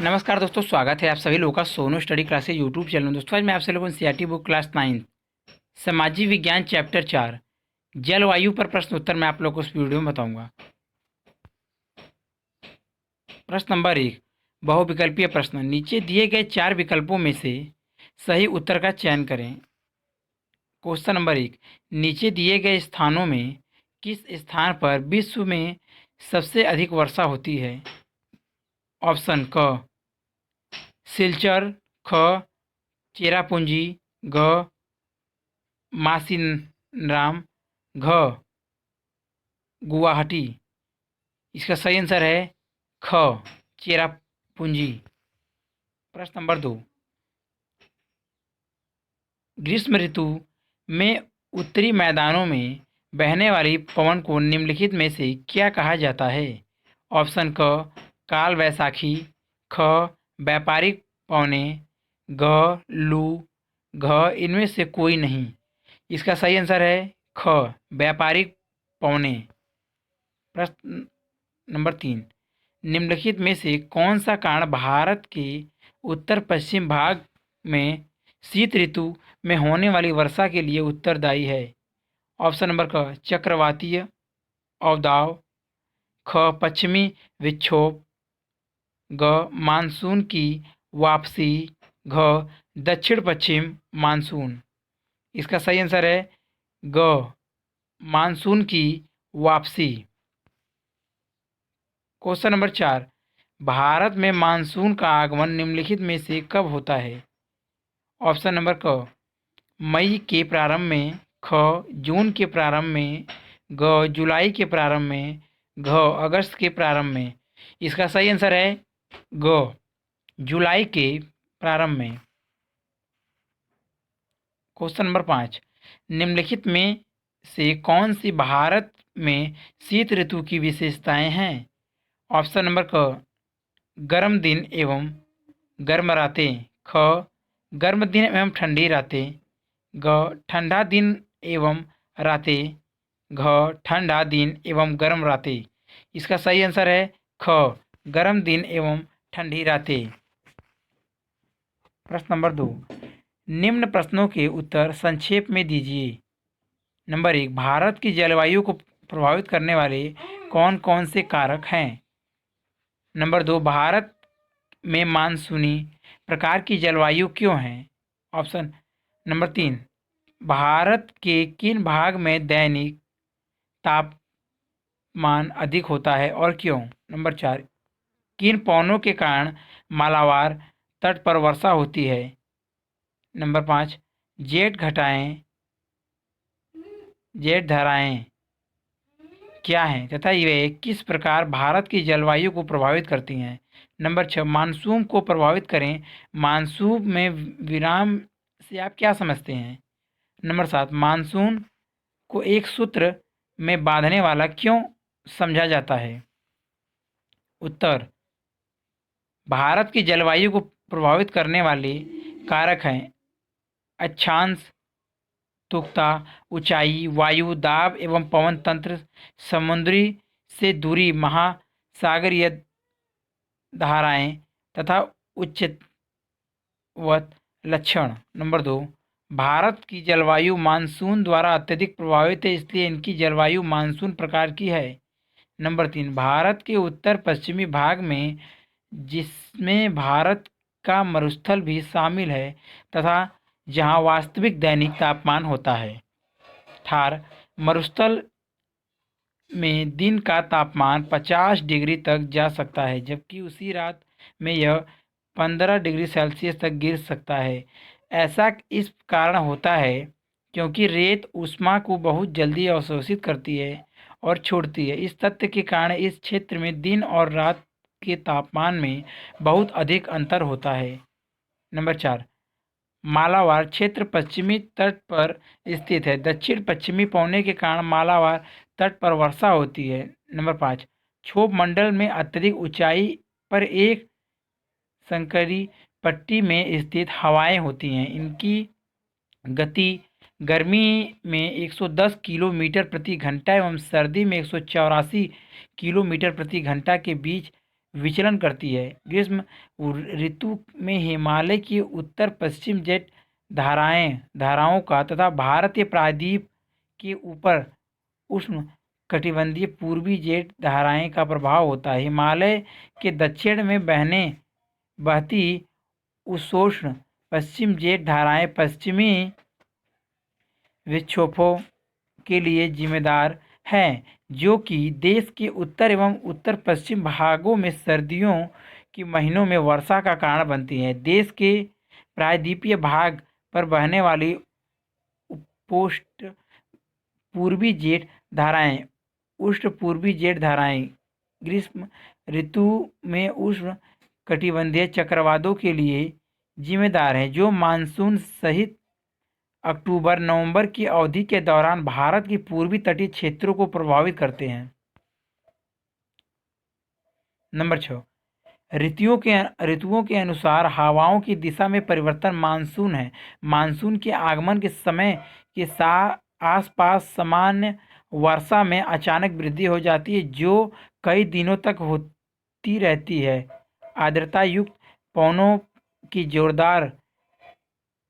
नमस्कार दोस्तों, स्वागत है आप सभी लोगों का Sonu study classes YouTube channel में। दोस्तों आज मैं आपसे लोगों को सीआरटी बुक क्लास 9 सामाजिक विज्ञान चैप्टर 4 जलवायु पर प्रश्न उत्तर मैं आप लोगों को इस वीडियो में बताऊंगा। प्रश्न नंबर 1, बहुविकल्पीय प्रश्न। नीचे दिए गए 4 विकल्पों में से सही उत्तर का चयन करें। क्वेश्चन नंबर 1, नीचे दिए गए स्थानों में किस स्थान पर विश्व में सबसे अधिक वर्षा होती है? ऑप्शन क सिलचर, ख चेरापूंजी, घ मासिनराम, घ गुवाहाटी। इसका सही आंसर है ख चेरापूंजी। प्रश्न नंबर 2, ग्रीष्म ऋतु में उत्तरी मैदानों में बहने वाली पवन को निम्नलिखित में से क्या कहा जाता है? ऑप्शन क काल वैशाखी, ख व्यापारिक पवने, घ लू, घ इनमें से कोई नहीं। इसका सही आंसर है ख व्यापारिक पवने। प्रश्न नंबर 3, निम्नलिखित में से कौन सा कारण भारत के उत्तर पश्चिम भाग में शीत ऋतु में होने वाली वर्षा के लिए उत्तरदायी है? ऑप्शन नंबर क चक्रवातीय अवदाव, ख पश्चिमी विक्षोभ, ग मानसून की वापसी, घ दक्षिण पश्चिम मानसून। इसका सही आंसर है ग मानसून की वापसी। क्वेश्चन नंबर 4, भारत में मानसून का आगमन निम्नलिखित में से कब होता है? ऑप्शन नंबर क मई के प्रारंभ में, ख जून के प्रारंभ में, ग जुलाई के प्रारंभ में, घ अगस्त के प्रारंभ में। इसका सही आंसर है ग जुलाई के प्रारंभ में। क्वेश्चन नंबर 5, निम्नलिखित में से कौन सी भारत में शीत ऋतु की विशेषताएं हैं? ऑप्शन नंबर क गर्म दिन एवं गर्म रातें, ख गर्म दिन एवं ठंडी रातें, ग ठंडा दिन एवं रातें, घ ठंडा दिन एवं गर्म रातें। इसका सही आंसर है ख गर्म दिन एवं ठंडी रातें। प्रश्न नंबर 2, निम्न प्रश्नों के उत्तर संक्षेप में दीजिए। नंबर 1, भारत की जलवायु को प्रभावित करने वाले कौन कौन से कारक हैं? नंबर 2, भारत में मानसूनी प्रकार की जलवायु क्यों है? ऑप्शन नंबर 3, भारत के किन भाग में दैनिक तापमान अधिक होता है और क्यों? नंबर 4, किन पवनों के कारण मालाबार तट पर वर्षा होती है? नंबर 5, जेट घटाएं जेट धाराएं क्या हैं तथा वे किस प्रकार भारत की जलवायु को प्रभावित करती हैं? नंबर 6, मानसून को प्रभावित करें। मानसून में विराम से आप क्या समझते हैं? नंबर 7, मानसून को एक सूत्र में बांधने वाला क्यों समझा जाता है? उत्तर, भारत की जलवायु को प्रभावित करने वाले कारक हैं अक्षांश, तुक्ता, ऊंचाई, वायु दाब एवं पवन तंत्र, समुद्री से दूरी, महासागरीय धाराएं तथा उच्चवत लक्षण। नंबर 2, भारत की जलवायु मानसून द्वारा अत्यधिक प्रभावित है, इसलिए इनकी जलवायु मानसून प्रकार की है। नंबर 3, भारत के उत्तर पश्चिमी भाग में, जिसमें भारत का मरुस्थल भी शामिल है तथा जहां वास्तविक दैनिक तापमान होता है। थार मरुस्थल में दिन का तापमान 50 डिग्री तक जा सकता है, जबकि उसी रात में यह 15 डिग्री सेल्सियस तक गिर सकता है। ऐसा इस कारण होता है क्योंकि रेत ऊष्मा को बहुत जल्दी अवशोषित करती है और छोड़ती है। इस तथ्य के कारण इस क्षेत्र में दिन और रात के तापमान में बहुत अधिक अंतर होता है। नंबर 4, मालाबार क्षेत्र पश्चिमी तट पर स्थित है। दक्षिण पश्चिमी पवने के कारण मालाबार तट पर वर्षा होती है। नंबर 5, क्षोभ मंडल में अत्यधिक ऊंचाई पर एक संकरी पट्टी में स्थित हवाएं होती हैं। इनकी गति गर्मी में 110 किलोमीटर प्रति घंटा एवं सर्दी में 184 किलोमीटर प्रति घंटा के बीच विचलन करती है। ग्रीष्म ऋतु में हिमालय की उत्तर पश्चिम जेट धाराओं का तथा भारतीय प्रायद्वीप के ऊपर उष्ण कटिबंधीय पूर्वी जेट धाराएं का प्रभाव होता है। हिमालय के दक्षिण में बहती उष्णोष्ण पश्चिम जेट धाराएं पश्चिमी विक्षोभों के लिए जिम्मेदार हैं, जो कि देश के उत्तर एवं उत्तर पश्चिम भागों में सर्दियों के महीनों में वर्षा का कारण बनती हैं। देश के प्रायद्वीपीय भाग पर बहने वाली पोस्ट पूर्वी जेट धाराएं उष्ण पूर्वी जेट धाराएं ग्रीष्म ऋतु में उष्ण कटिबंधीय चक्रवातों के लिए जिम्मेदार हैं, जो मानसून सहित अक्टूबर नवंबर की अवधि के दौरान भारत की पूर्वी तटीय क्षेत्रों को प्रभावित करते हैं। नंबर 6, ऋतुओं के अनुसार हवाओं की दिशा में परिवर्तन मानसून है। मानसून के आगमन के समय के आसपास सामान्य वर्षा में अचानक वृद्धि हो जाती है, जो कई दिनों तक होती रहती है। आर्द्रता युक्त पवनों की जोरदार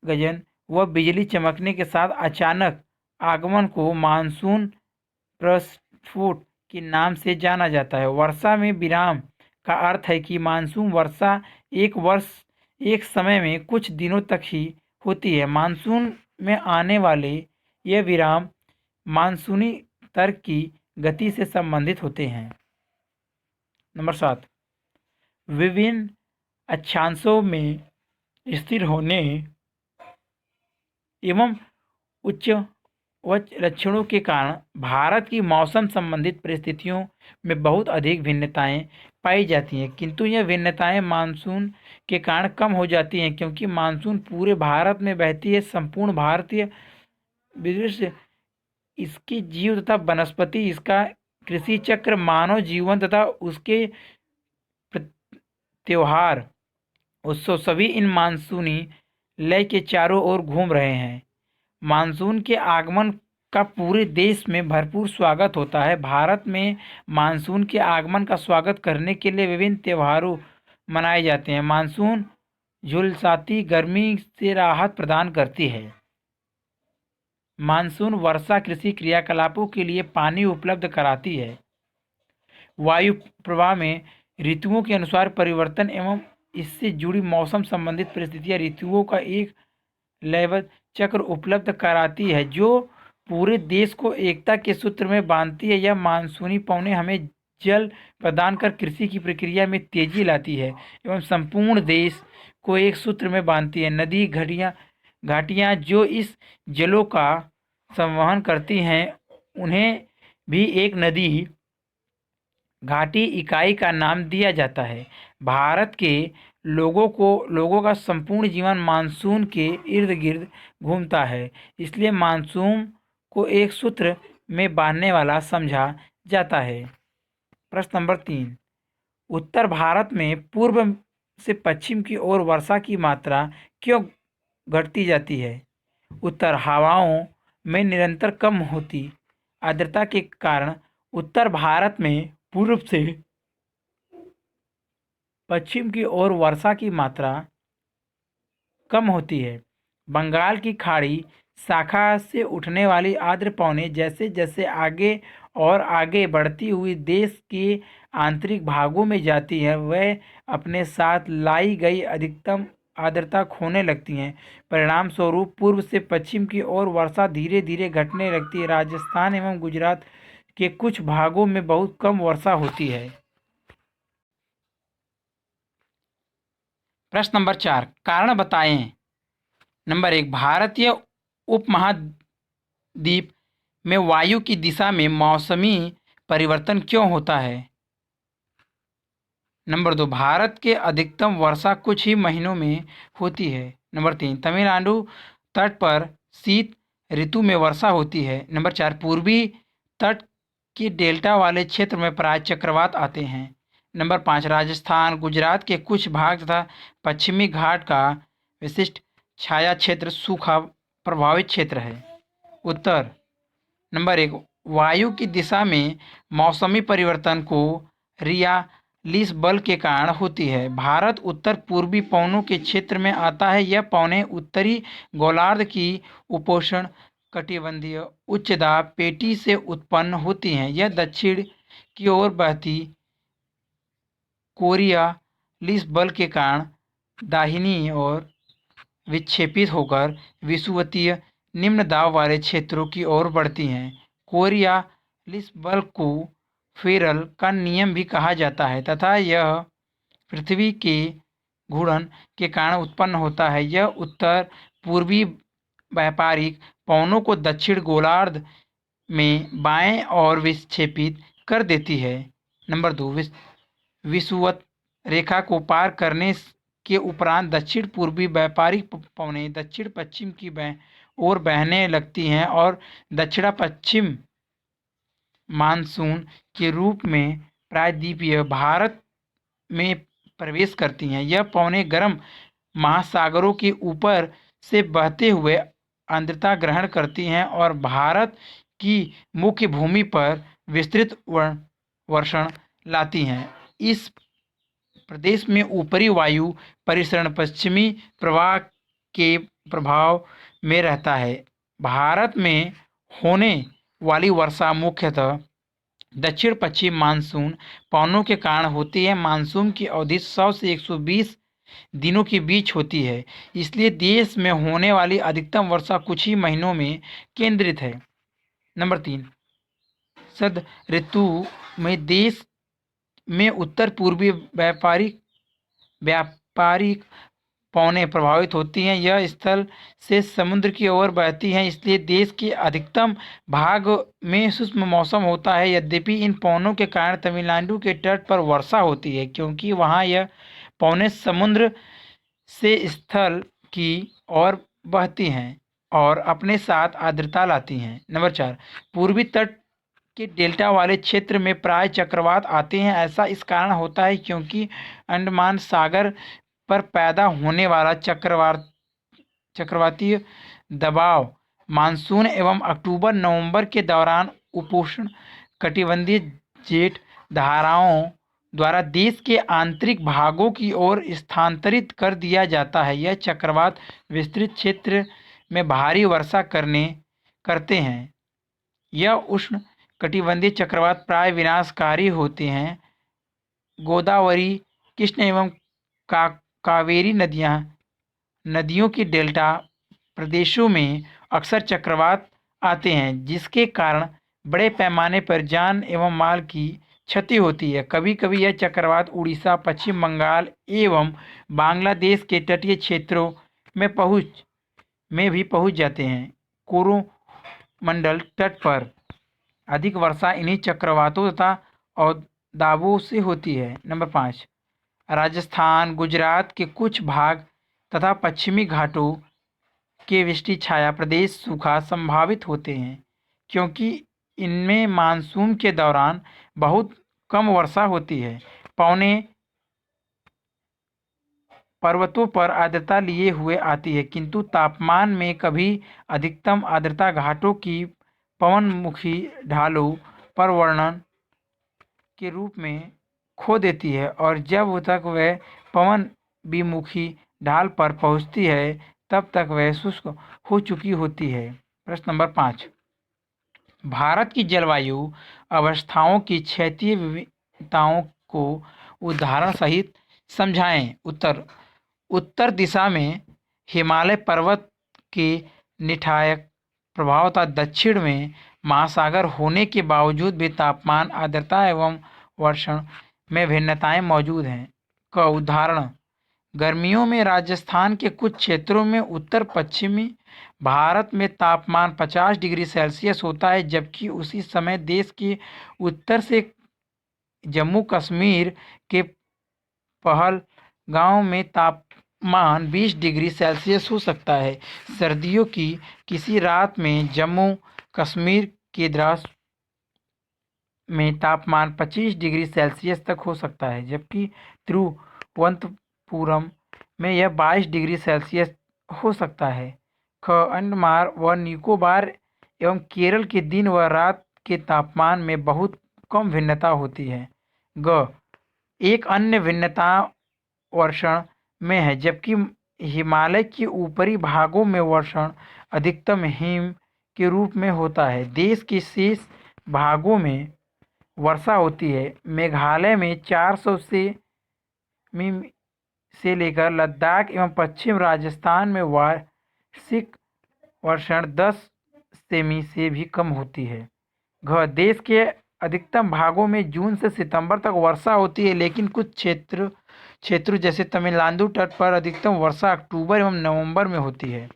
गरजन व बिजली चमकने के साथ अचानक आगमन को मानसून प्रस्फुट के नाम से जाना जाता है। वर्षा में विराम का अर्थ है कि मानसून वर्षा एक समय में कुछ दिनों तक ही होती है। मानसून में आने वाले ये विराम मानसूनी तर्क की गति से संबंधित होते हैं। नंबर 7, विभिन्न अक्षांशों में स्थिर होने एवं उच्च लक्षणों के कारण भारत की मौसम संबंधित परिस्थितियों में बहुत अधिक भिन्नताएं पाई जाती हैं, किंतु यह भिन्नताएं मानसून के कारण कम हो जाती हैं, क्योंकि मानसून पूरे भारत में बहती है। संपूर्ण भारतीय दृश्य इसकी जीव तथा वनस्पति, इसका कृषि चक्र, मानव जीवन तथा उसके त्योहार उत्सव सभी इन मानसूनी लय के चारों ओर घूम रहे हैं। मानसून के आगमन का पूरे देश में भरपूर स्वागत होता है। भारत में मानसून के आगमन का स्वागत करने के लिए विभिन्न त्योहारों मनाए जाते हैं। मानसून झुलसाती गर्मी से राहत प्रदान करती है। मानसून वर्षा कृषि क्रियाकलापों के लिए पानी उपलब्ध कराती है। वायु प्रवाह में ऋतुओं के अनुसार परिवर्तन एवं इससे जुड़ी मौसम संबंधित परिस्थितियां ऋतुओं का एक लयबद्ध चक्र उपलब्ध कराती है, जो पूरे देश को एकता के सूत्र में बांधती है। यह मानसूनी पवनें हमें जल प्रदान कर कृषि की प्रक्रिया में तेजी लाती है एवं संपूर्ण देश को एक सूत्र में बांधती है। नदी घाटियाँ जो इस जलों का संवहन करती हैं, उन्हें भी एक नदी घाटी इकाई का नाम दिया जाता है। भारत के लोगों का संपूर्ण जीवन मानसून के इर्द गिर्द घूमता है, इसलिए मानसून को एक सूत्र में बांधने वाला समझा जाता है। प्रश्न नंबर 3, उत्तर भारत में पूर्व से पश्चिम की ओर वर्षा की मात्रा क्यों घटती जाती है? उत्तर हवाओं में निरंतर कम होती आर्द्रता के कारण उत्तर भारत में पूर्व से पश्चिम की ओर वर्षा की मात्रा कम होती है। बंगाल की खाड़ी शाखा से उठने वाली आर्द्र पवनें जैसे जैसे आगे और आगे बढ़ती हुई देश के आंतरिक भागों में जाती है, वह अपने साथ लाई गई अधिकतम आर्द्रता खोने लगती हैं। परिणाम स्वरूप पूर्व से पश्चिम की ओर वर्षा धीरे धीरे घटने लगती है। राजस्थान एवं गुजरात के कुछ भागों में बहुत कम वर्षा होती है। प्रश्न नंबर 4, कारण बताएं। नंबर 1, भारतीय उपमहाद्वीप में वायु की दिशा में मौसमी परिवर्तन क्यों होता है? नंबर 2, भारत के अधिकतम वर्षा कुछ ही महीनों में होती है। नंबर 3, तमिलनाडु तट पर शीत ऋतु में वर्षा होती है। नंबर 4, पूर्वी तट के डेल्टा वाले क्षेत्र में प्राय चक्रवात आते हैं। नंबर 5, राजस्थान गुजरात के कुछ भाग तथा पश्चिमी घाट का विशिष्ट छाया क्षेत्र सूखा प्रभावित क्षेत्र है। उत्तर नंबर 1, वायु की दिशा में मौसमी परिवर्तन को लीस बल के कारण होती है। भारत उत्तर पूर्वी पवनों के क्षेत्र में आता है। यह पवनें उत्तरी गोलार्ध की उपोष्ण कटिबंधीय उच्च दाब पेटी से उत्पन्न होती हैं। यह दक्षिण की ओर बहती कोरियालिस बल के कारण दाहिनी ओर विक्षेपित होकर विषुवतीय निम्न दाब वाले क्षेत्रों की ओर बढ़ती हैं। कोरियालिस बल को फेरल का नियम भी कहा जाता है तथा यह पृथ्वी के घूर्णन के कारण उत्पन्न होता है। यह उत्तर पूर्वी व्यापारिक पवनों को दक्षिण गोलार्ध में बाएं और विक्षेपित कर देती है। नंबर 2, विषुवत रेखा को पार करने के उपरांत दक्षिण पूर्वी व्यापारिक पवनें दक्षिण पश्चिम की ओर बहने लगती हैं और दक्षिण पश्चिम मानसून के रूप में प्रायद्वीपीय भारत में प्रवेश करती हैं। यह पवनें गर्म महासागरों के ऊपर से बहते हुए आर्द्रता ग्रहण करती हैं और भारत की मुख्य भूमि पर विस्तृत वर्षण लाती हैं। इस प्रदेश में ऊपरी वायु परिसरण पश्चिमी प्रवाह के प्रभाव में रहता है। भारत में होने वाली वर्षा मुख्यतः दक्षिण पश्चिम मानसून पवनों के कारण होती है। मानसून की अवधि 100 से 120 दिनों के बीच होती है, इसलिए देश में होने वाली अधिकतम वर्षा कुछ ही महीनों में केंद्रित है। नंबर 3, शरद ऋतु में देश में उत्तर पूर्वी व्यापारिक पवनें प्रभावित होती हैं। यह स्थल से समुद्र की ओर बहती हैं, इसलिए देश के अधिकतम भाग में शुष्क मौसम होता है। यद्यपि इन पवनों के कारण तमिलनाडु के तट पर वर्षा होती है, क्योंकि वहां यह पवनें समुद्र से स्थल की ओर बहती हैं और अपने साथ आर्द्रता लाती हैं। नंबर 4, पूर्वी तट के डेल्टा वाले क्षेत्र में प्राय चक्रवात आते हैं। ऐसा इस कारण होता है क्योंकि अंडमान सागर पर पैदा होने वाला चक्रवातीय दबाव मानसून एवं अक्टूबर-नवंबर के दौरान उपोष्ण कटिबंधीय जेट धाराओं द्वारा देश के आंतरिक भागों की ओर स्थानांतरित कर दिया जाता है। यह चक्रवात विस्तृत क्षेत्र में भारी वर्षा करते हैं। यह उष्ण कटिबंधीय चक्रवात प्राय विनाशकारी होते हैं। गोदावरी, कृष्ण एवं कावेरी नदियों के डेल्टा प्रदेशों में अक्सर चक्रवात आते हैं, जिसके कारण बड़े पैमाने पर जान एवं माल की क्षति होती है। कभी कभी यह चक्रवात उड़ीसा, पश्चिम बंगाल एवं बांग्लादेश के तटीय क्षेत्रों में भी पहुंच जाते हैं। कोरोमंडल तट पर अधिक वर्षा इन्हीं चक्रवातों तथा अवदाबों से होती है। नंबर 5, राजस्थान, गुजरात के कुछ भाग तथा पश्चिमी घाटों के वृष्टि छाया प्रदेश सूखा संभावित होते हैं, क्योंकि इनमें मानसून के दौरान बहुत कम वर्षा होती है। पवनें पर्वतों पर आर्द्रता लिए हुए आती है, किंतु तापमान में कभी अधिकतम आर्द्रता घाटों की पवनमुखी ढालों पर वर्णन के रूप में खो देती है और जब तक वह पवन विमुखी ढाल पर पहुंचती है तब तक वह शुष्क हो चुकी होती है। प्रश्न नंबर 5, भारत की जलवायु अवस्थाओं की क्षेत्रीय विविधताओं को उदाहरण सहित समझाएं। उत्तर दिशा में हिमालय पर्वत के निठायक प्रभाव तथा दक्षिण में महासागर होने के बावजूद भी तापमान, आर्द्रता एवं वर्षण में भिन्नताएं मौजूद हैं। का उदाहरण, गर्मियों में राजस्थान के कुछ क्षेत्रों में उत्तर पश्चिमी भारत में तापमान 50 डिग्री सेल्सियस होता है, जबकि उसी समय देश के उत्तर से जम्मू कश्मीर के पहलगांव में तापमान 20 डिग्री सेल्सियस हो सकता है। सर्दियों की किसी रात में जम्मू कश्मीर के द्रास में तापमान 25 डिग्री सेल्सियस तक हो सकता है, जबकि तिरुवनंतपुरम में यह 22 डिग्री सेल्सियस हो सकता है। अंडमान व निकोबार एवं केरल के दिन व रात के तापमान में बहुत कम भिन्नता होती है। एक अन्य भिन्नता वर्षण में है, जबकि हिमालय के ऊपरी भागों में वर्षण अधिकतम हिम के रूप में होता है। देश के शेष भागों में वर्षा होती है। मेघालय में 400 से लेकर लद्दाख एवं पश्चिम राजस्थान में वार्षिक वर्षण 10 सेमी से भी कम होती है। देश के अधिकतम भागों में जून से सितंबर तक वर्षा होती है, लेकिन कुछ क्षेत्रों जैसे तमिलनाडु तट पर अधिकतम वर्षा अक्टूबर एवं नवंबर में होती है।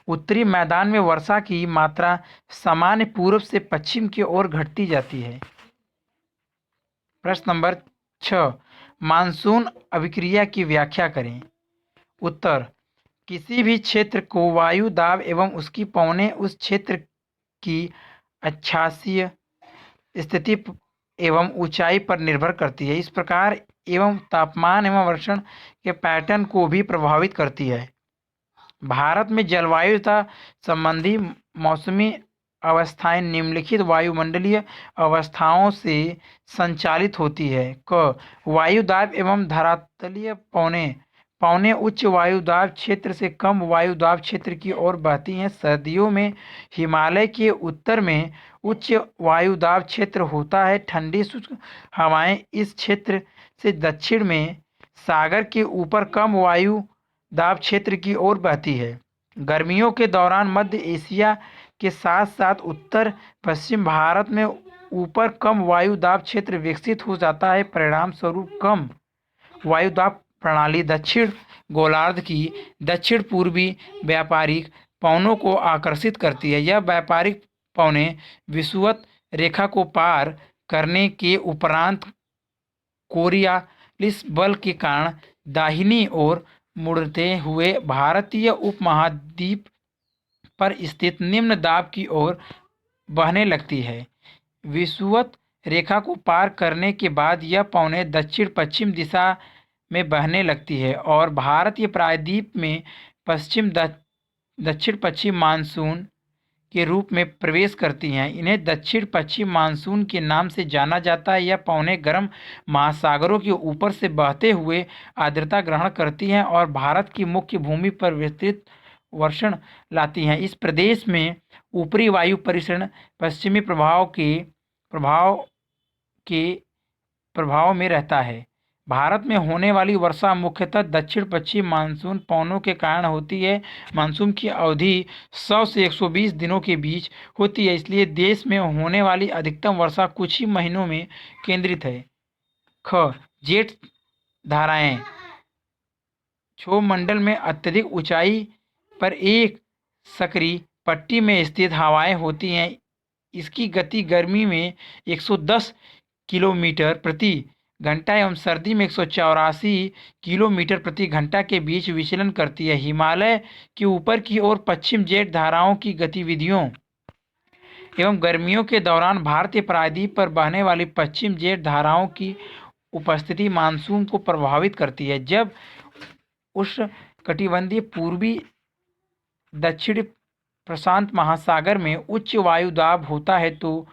उत्तरी मैदान में वर्षा की मात्रा सामान्य पूर्व से पश्चिम की ओर घटती जाती है। प्रश्न नंबर 6, मानसून अभिक्रिया की व्याख्या करें। उत्तर, किसी भी क्षेत्र को वायु दाब एवं उसकी पवनें उस क्षेत्र की अक्षांशीय स्थिति एवं ऊंचाई पर निर्भर करती है। इस प्रकार एवं तापमान एवं वर्षण के पैटर्न को भी प्रभावित करती है। भारत में जलवायु तथा संबंधी मौसमी अवस्थाएं निम्नलिखित वायुमंडलीय अवस्थाओं से संचालित होती है। वायु दाब एवं धरातलीय पवनें उच्च वायु दाब क्षेत्र से कम वायु दाब क्षेत्र की ओर बहती हैं। सर्दियों में हिमालय के उत्तर में उच्च वायु दाब क्षेत्र होता है। ठंडी शुष्क हवाएं इस क्षेत्र से दक्षिण में सागर के ऊपर कम वायु दाब क्षेत्र की ओर बहती है। गर्मियों के दौरान मध्य एशिया के साथ साथ उत्तर पश्चिम भारत में ऊपर कम वायु दाब क्षेत्र विकसित हो जाता है। परिणाम स्वरूप कम वायु दाब प्रणाली दक्षिण गोलार्ध की दक्षिण पूर्वी व्यापारिक पवनों को आकर्षित करती है। यह व्यापारिक पवनें विषुवत रेखा को पार करने के उपरांत कोरियालिस बल के कारण दाहिनी ओर मुड़ते हुए भारतीय उपमहाद्वीप पर स्थित निम्न दाब की ओर बहने लगती है। विषुवत रेखा को पार करने के बाद यह पवनें दक्षिण पश्चिम दिशा में बहने लगती है और भारतीय प्रायद्वीप में दक्षिण पश्चिम मानसून के रूप में प्रवेश करती हैं। इन्हें दक्षिण पश्चिम मानसून के नाम से जाना जाता है। यह पवनें गर्म महासागरों के ऊपर से बहते हुए आर्द्रता ग्रहण करती हैं और भारत की मुख्य भूमि पर विस्तृत वर्षण लाती हैं। इस प्रदेश में ऊपरी वायु परिसर पश्चिमी प्रभाव में रहता है। भारत में होने वाली वर्षा मुख्यतः दक्षिण पश्चिम मानसून पवनों के कारण होती है। मानसून की अवधि 100 से 120 दिनों के बीच होती है, इसलिए देश में होने वाली अधिकतम वर्षा कुछ ही महीनों में केंद्रित है। जेट धाराएं क्षोभमंडल में अत्यधिक ऊंचाई पर एक सक्रिय पट्टी में स्थित हवाएं होती हैं। इसकी गति गर्मी में 110 किलोमीटर प्रति घंटा एवं सर्दी में 184 किलोमीटर प्रति घंटा के बीच विचलन करती है। हिमालय के ऊपर की ओर पश्चिम जेट धाराओं की गतिविधियों एवं गर्मियों के दौरान भारतीय प्रायद्वीप पर बहने वाली पश्चिम जेट धाराओं की उपस्थिति मानसून को प्रभावित करती है। जब उष्णकटिबंधीय पूर्वी दक्षिण प्रशांत महासागर में उच्च वायु दाब होता है तो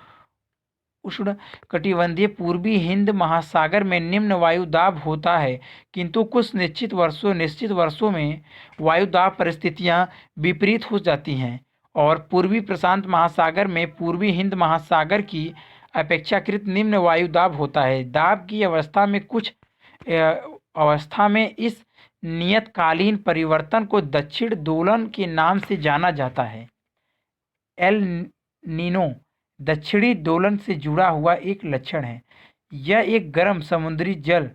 उष्णकटिबंधीय पूर्वी हिंद महासागर में निम्न वायु दाब होता है, किंतु कुछ निश्चित वर्षों में वायु दाब परिस्थितियां विपरीत हो जाती हैं और पूर्वी प्रशांत महासागर में पूर्वी हिंद महासागर की अपेक्षाकृत निम्न वायु दाब होता है। दाब की अवस्था में इस नियतकालीन परिवर्तन को दक्षिण दोलन के नाम से जाना जाता है। एल नीनो दक्षिणी दोलन से जुड़ा हुआ एक लक्षण है। यह एक गर्म समुद्री जल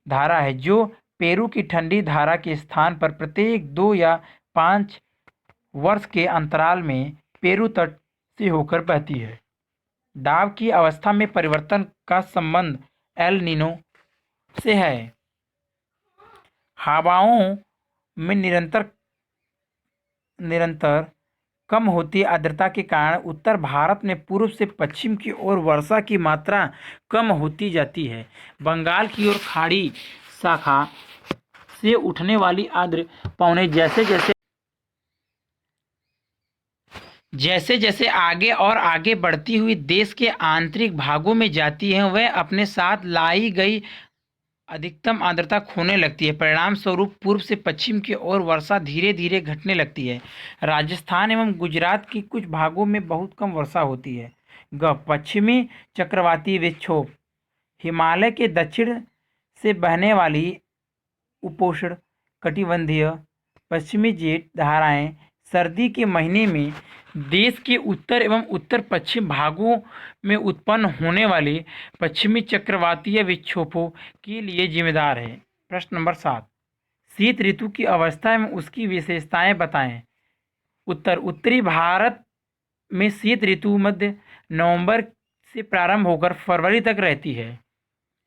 धारा है जो पेरू की ठंडी धारा के स्थान पर प्रत्येक 2 या 5 वर्ष के अंतराल में पेरू तट से होकर बहती है। दाब की अवस्था में परिवर्तन का संबंध एल नीनो से है। हवाओं में निरंतर कम होती आर्द्रता के कारण उत्तर भारत में पूर्व से पश्चिम की ओर वर्षा की मात्रा कम होती जाती है। बंगाल की ओर खाड़ी शाखा से उठने वाली आर्द्र पवनें जैसे जैसे आगे और आगे बढ़ती हुई देश के आंतरिक भागों में जाती है, वह अपने साथ लाई गई अधिकतम आर्द्रता खोने लगती है। परिणाम स्वरूप पूर्व से पश्चिम की ओर वर्षा धीरे धीरे घटने लगती है। राजस्थान एवं गुजरात के कुछ भागों में बहुत कम वर्षा होती है। पश्चिमी चक्रवाती विक्षोभ हिमालय के दक्षिण से बहने वाली उपोष्ण कटिबंधीय पश्चिमी जेट धाराएं सर्दी के महीने में देश के उत्तर एवं उत्तर पश्चिम भागों में उत्पन्न होने वाले पश्चिमी चक्रवातीय विक्षोभों के लिए जिम्मेदार है। प्रश्न नंबर 7, शीत ऋतु की अवस्था एवं उसकी विशेषताएं बताएं। उत्तर, उत्तरी भारत में शीत ऋतु मध्य नवंबर से प्रारंभ होकर फरवरी तक रहती है।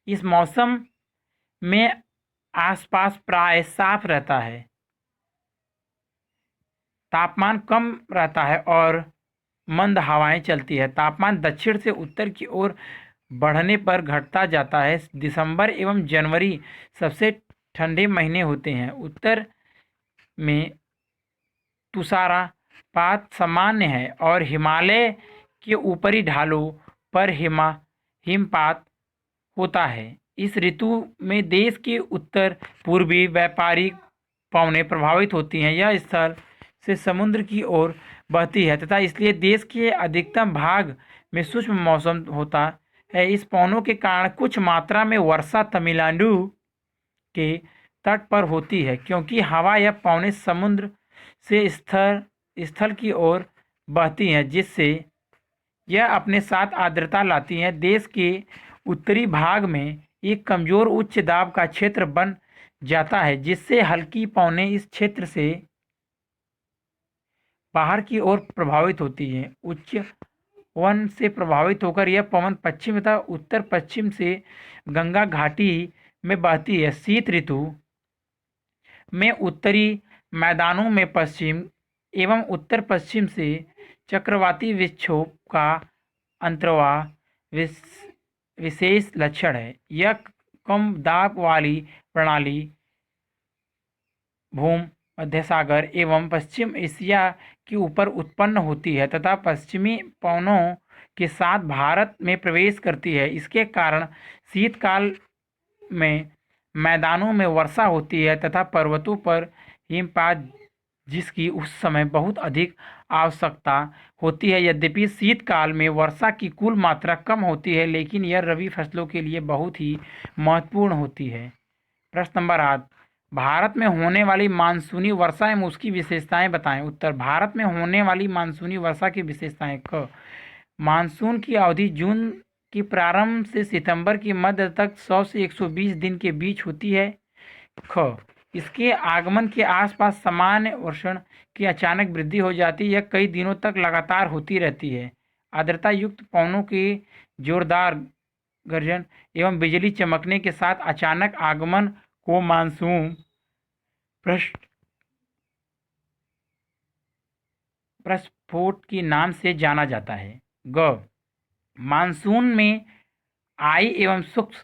इस मौसम में आसपास प्राय साफ रहता है, तापमान कम रहता है और मंद हवाएं चलती है। तापमान दक्षिण से उत्तर की ओर बढ़ने पर घटता जाता है। दिसंबर एवं जनवरी सबसे ठंडे महीने होते हैं। उत्तर में तुषारपात सामान्य है और हिमालय के ऊपरी ढालों पर हिमपात होता है। इस ऋतु में देश के उत्तर पूर्वी व्यापारिक पवनें प्रभावित होती हैं। यह स्थल से समुद्र की ओर बहती है तथा इसलिए देश के अधिकतम भाग में शुष्क मौसम होता है। इस पवनों के कारण कुछ मात्रा में वर्षा तमिलनाडु के तट पर होती है, क्योंकि हवा या पवनें समुद्र से स्थल की ओर बहती हैं, जिससे यह अपने साथ आर्द्रता लाती हैं। देश के उत्तरी भाग में एक कमजोर उच्च दाब का क्षेत्र बन जाता है, जिससे हल्की पवनें इस क्षेत्र से बाहर की ओर प्रभावित होती हैं। उच्च वन से प्रभावित होकर यह पवन पश्चिम तथा उत्तर पश्चिम से गंगा घाटी में बहती है। शीत ऋतु में उत्तरी मैदानों में पश्चिम एवं उत्तर पश्चिम से चक्रवाती विक्षोभ का अंतर्वाह विशेष लक्षण है। यह कम दाब वाली प्रणाली भूमध्य सागर एवं पश्चिम एशिया के ऊपर उत्पन्न होती है तथा पश्चिमी पवनों के साथ भारत में प्रवेश करती है। इसके कारण शीतकाल में मैदानों में वर्षा होती है तथा पर्वतों पर हिमपात, जिसकी उस समय बहुत अधिक आवश्यकता होती है। यद्यपि शीतकाल में वर्षा की कुल मात्रा कम होती है, लेकिन यह रबी फसलों के लिए बहुत ही महत्वपूर्ण होती है। प्रश्न नंबर 8, भारत में होने वाली मानसूनी वर्षा एवं उसकी विशेषताएं बताएं। उत्तर, भारत में होने वाली मानसूनी वर्षा की विशेषताएं। क, मानसून की अवधि जून के प्रारंभ से सितंबर के मध्य तक 100 से 120 दिन के बीच होती है। ख, इसके आगमन के आसपास सामान्य वर्षण की अचानक वृद्धि हो जाती है। यह कई दिनों तक लगातार होती रहती है। आर्द्रता युक्त पवनों के जोरदार गर्जन एवं बिजली चमकने के साथ अचानक आगमन को मानसून प्रस्फोट के नाम से जाना जाता है। ग, मानसून में आई एवं सूक्ष्म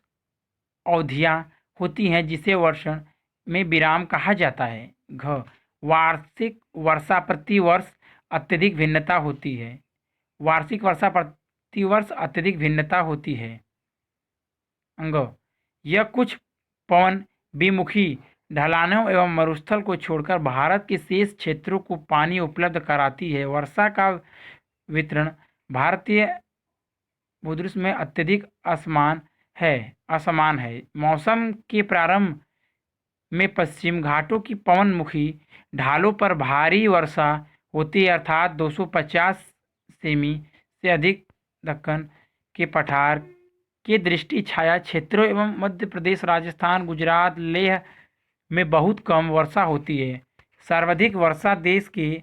अवधियां होती हैं, जिसे वर्षण में विराम कहा जाता है। घ, वार्षिक वर्षा प्रति वर्ष अत्यधिक भिन्नता होती है। वार्षिक वर्षा प्रति वर्ष अत्यधिक भिन्नता होती है। अंग, यह कुछ पवन विमुखी ढलानों एवं मरुस्थल को छोड़कर भारत के शेष क्षेत्रों को पानी उपलब्ध कराती है। वर्षा का वितरण भारतीय भूदृश्य में अत्यधिक असमान है। मौसम के प्रारंभ में पश्चिम घाटों की पवनमुखी ढालों पर भारी वर्षा होती है, अर्थात 250 सेमी से अधिक। दक्कन के पठार के दृष्टि छाया क्षेत्रों एवं मध्य प्रदेश, राजस्थान, गुजरात, लेह में बहुत कम वर्षा होती है। सर्वाधिक वर्षा देश के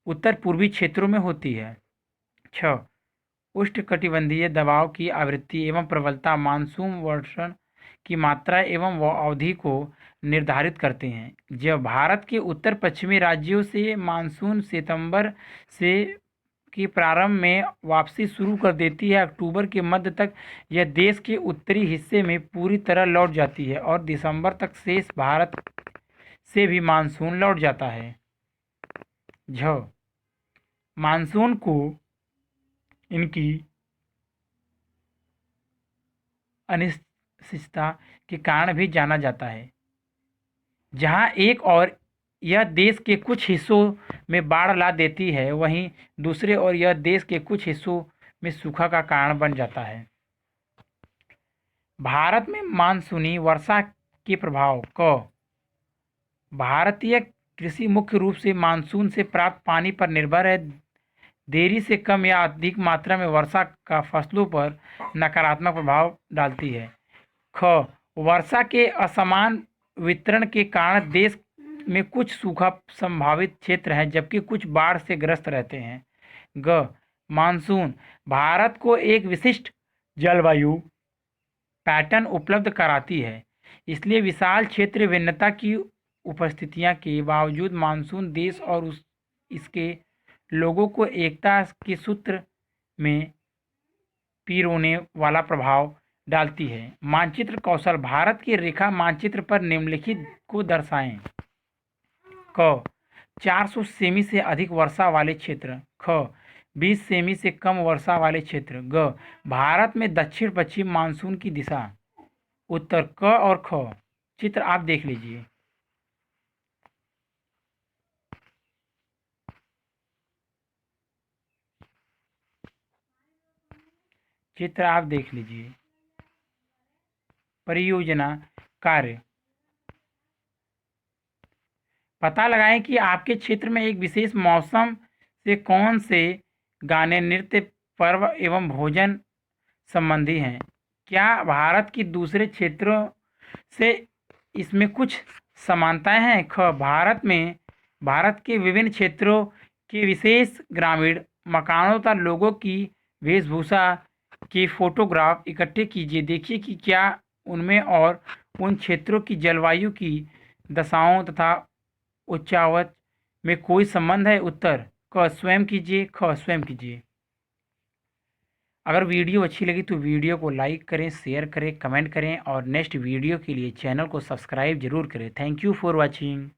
उत्तर पूर्वी क्षेत्रों में होती है। 6, उष्णकटिबंधीय दबाव की आवृत्ति एवं प्रबलता मानसून वर्षण की मात्रा एवं अवधि को निर्धारित करते हैं। जब भारत के उत्तर पश्चिमी राज्यों से मानसून सितंबर से के प्रारंभ में वापसी शुरू कर देती है, अक्टूबर के मध्य तक यह देश के उत्तरी हिस्से में पूरी तरह लौट जाती है और दिसंबर तक शेष भारत से भी मानसून लौट जाता है। झ, मानसून को इनकी अनिश्चितता के कारण भी जाना जाता है। जहां एक और यह देश के कुछ हिस्सों में बाढ़ ला देती है, वहीं दूसरे ओर यह देश के कुछ हिस्सों में सूखा का कारण बन जाता है। भारत में मानसूनी वर्षा के प्रभाव क भारतीय कृषि मुख्य रूप से मानसून से प्राप्त पानी पर निर्भर है। देरी से कम या अधिक मात्रा में वर्षा का फसलों पर नकारात्मक प्रभाव डालती है। ख वर्षा के असमान वितरण के कारण देश में कुछ सूखा संभावित क्षेत्र हैं, जबकि कुछ बाढ़ से ग्रस्त रहते हैं। ग मानसून भारत को एक विशिष्ट जलवायु पैटर्न उपलब्ध कराती है, इसलिए विशाल क्षेत्रीय भिन्नता की उपस्थितियां के बावजूद मानसून देश और इसके लोगों को एकता के सूत्र में पिरोने वाला प्रभाव डालती है। मानचित्र कौशल भारत के रेखा मानचित्र पर निम्नलिखित को दर्शाएं। क 400 सेमी से अधिक वर्षा वाले क्षेत्र। ख 20 सेमी से कम वर्षा वाले क्षेत्र। ग भारत में दक्षिण पश्चिम मानसून की दिशा। उत्तर क और ख। चित्र आप देख लीजिए। चित्र आप देख लीजिए। परियोजना कार्य। पता लगाएं कि आपके क्षेत्र में एक विशेष मौसम से कौन से गाने, नृत्य, पर्व एवं भोजन संबंधी हैं। क्या भारत की दूसरे क्षेत्रों से इसमें कुछ समानताएं हैं। ख भारत के विभिन्न क्षेत्रों के विशेष ग्रामीण मकानों तथा लोगों की वेशभूषा के फोटोग्राफ इकट्ठे कीजिए। देखिए कि क्या उनमें और उन क्षेत्रों की जलवायु की दशाओं तथा उच्चावच में कोई संबंध है। उत्तर क स्वयं कीजिए, ख स्वयं कीजिए। अगर वीडियो अच्छी लगी तो वीडियो को लाइक करें, शेयर करें, कमेंट करें और नेक्स्ट वीडियो के लिए चैनल को सब्सक्राइब जरूर करें। Thank you for watching.